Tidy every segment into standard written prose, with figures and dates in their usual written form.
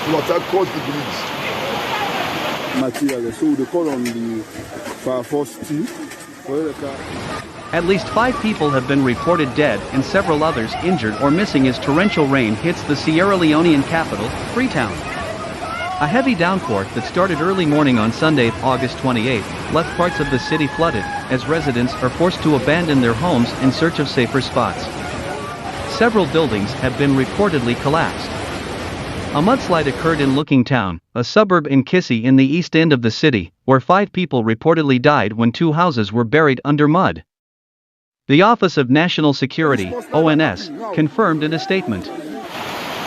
water cut the bridge. Material, so they call on the first team. At least 5 people have been reported dead and several others injured or missing as torrential rain hits the Sierra Leonean capital, Freetown. A heavy downpour that started early morning on Sunday, August 28, left parts of the city flooded, as residents are forced to abandon their homes in search of safer spots. Several buildings have been reportedly collapsed. A mudslide occurred in Looking Town, a suburb in Kissy in the east end of the city, where 5 people reportedly died when 2 houses were buried under mud. The Office of National Security, ONS, confirmed in a statement.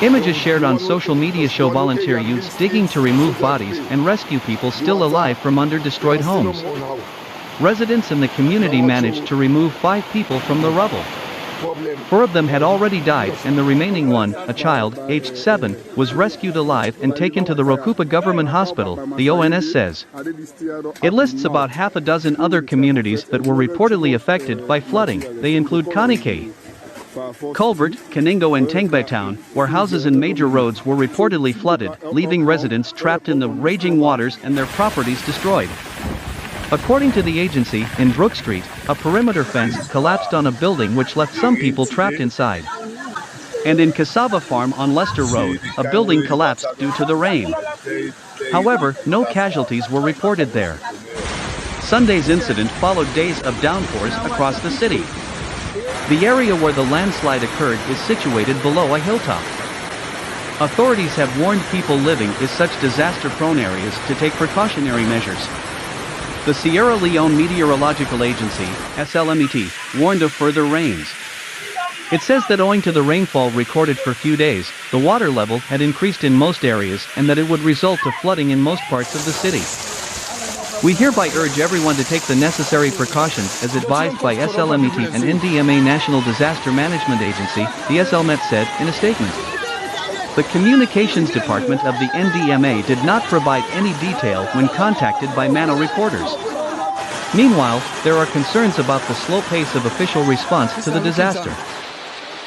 Images shared on social media show volunteer youths digging to remove bodies and rescue people still alive from under destroyed homes. Residents in the community managed to remove 5 people from the rubble. 4 of them had already died and the remaining one, a child, aged 7, was rescued alive and taken to the Rokupa Government Hospital, the ONS says. It lists about half a dozen other communities that were reportedly affected by flooding. They include Kanike, Culbert, Kaningo and Tengbe Town, where houses and major roads were reportedly flooded, leaving residents trapped in the raging waters and their properties destroyed. According to the agency, in Brook Street, a perimeter fence collapsed on a building which left some people trapped inside. And in Cassava Farm on Leicester Road, a building collapsed due to the rain. However, no casualties were reported there. Sunday's incident followed days of downpours across the city. The area where the landslide occurred is situated below a hilltop. Authorities have warned people living in such disaster-prone areas to take precautionary measures. The Sierra Leone Meteorological Agency, SLMET, warned of further rains. It says that owing to the rainfall recorded for few days, the water level had increased in most areas and that it would result to flooding in most parts of the city. We hereby urge everyone to take the necessary precautions as advised by SLMET and NDMA National Disaster Management Agency, the SLMET said in a statement. The Communications Department of the NDMA did not provide any detail when contacted by Mano reporters. Meanwhile, there are concerns about the slow pace of official response to the disaster.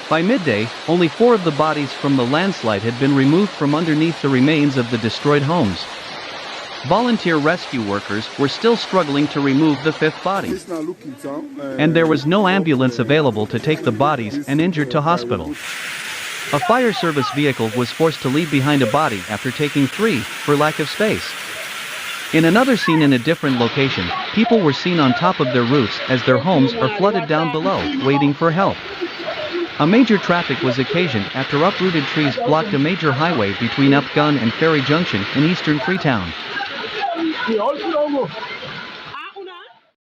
By midday, only 4 of the bodies from the landslide had been removed from underneath the remains of the destroyed homes. Volunteer rescue workers were still struggling to remove the 5th body. And there was no ambulance available to take the bodies and injured to hospital. A fire service vehicle was forced to leave behind a body after taking 3, for lack of space. In another scene in a different location, people were seen on top of their roofs as their homes are flooded down below, waiting for help. A major traffic was occasioned after uprooted trees blocked a major highway between Upgun and Ferry Junction in eastern Freetown.